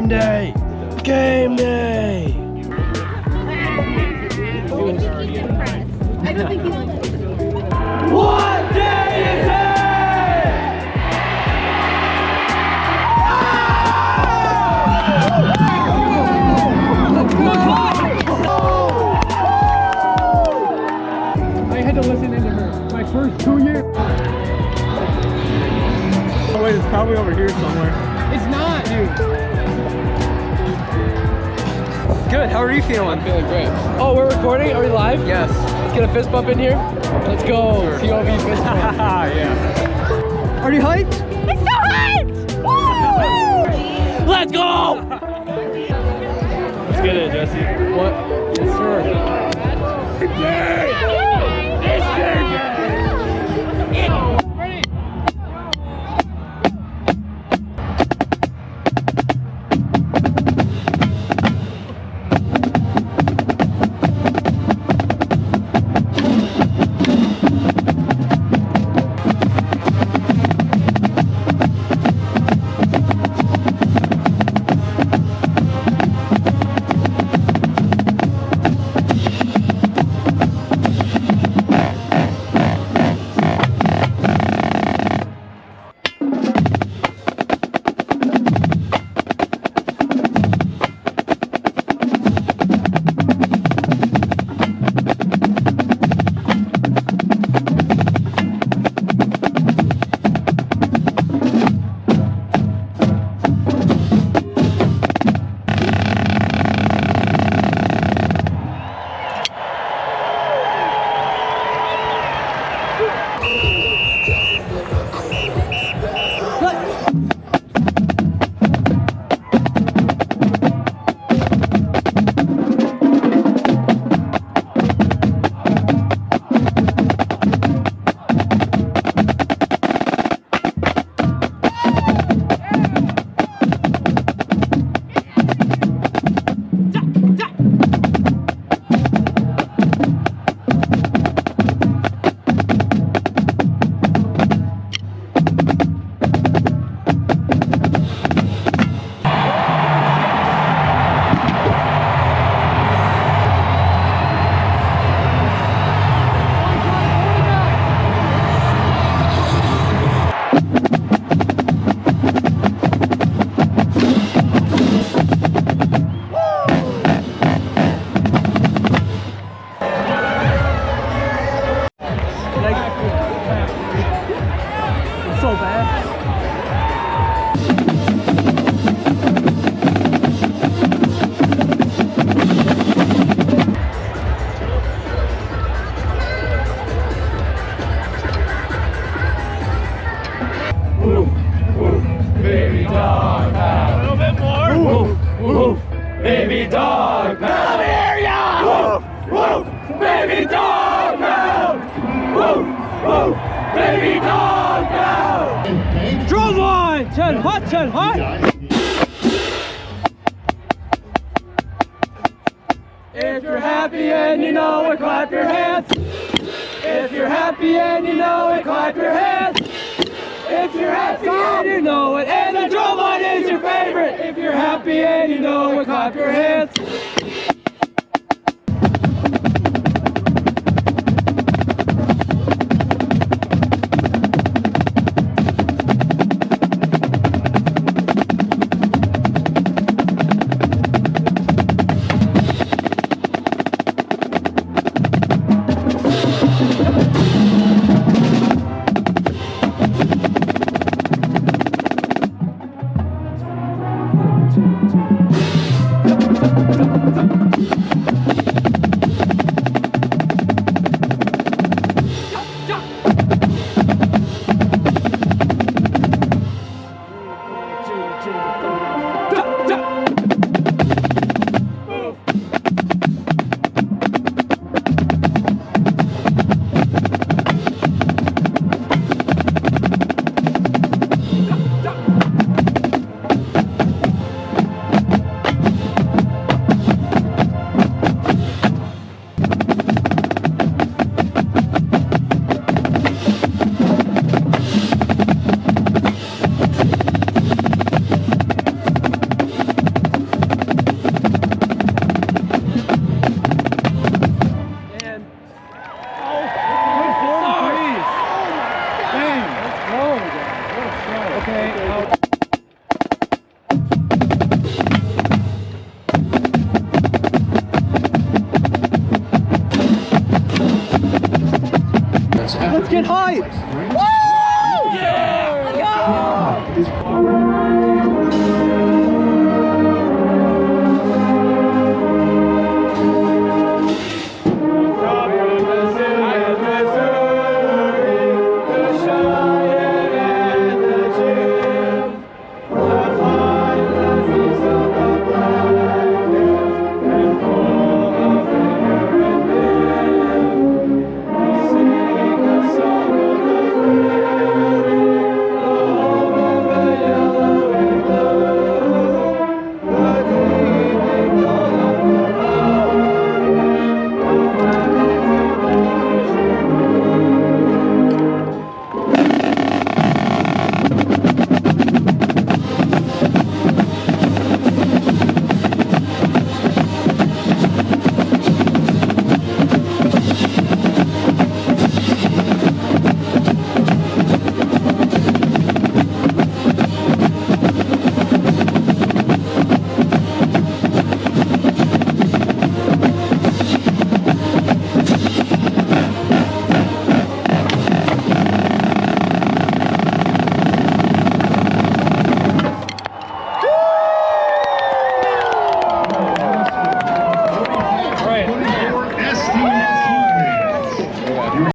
day! Game day! I don't think he's What day is it? I had to listen into her my first 2 years. Oh wait, it's probably over here somewhere. It's not, dude. Good, how are you feeling? I'm feeling great. Oh, we're recording? Are we live? Yes. Let's get a fist bump in here. Let's go. POV fist bump. Yeah. Are you hyped? It's so hyped! Woo! Let's go! Let's get it, Jesse. What? Yes, sir. So bad. Baby dog pound. A little bit more. Woof, woof. Baby dog pound. Let me hear ya. Woof, woof. Baby dog pound. Woof, woof. Baby dog pound. Drum line! 10 hot, 10 hot! If you're happy and you know it, clap your hands. If you're happy and you know it, clap your hands. If you're happy and you know it, and the drum line is your favorite. If you're happy and you know it, clap your hands. Okay. Let's get hyped! Woo! Yeah! Let's go!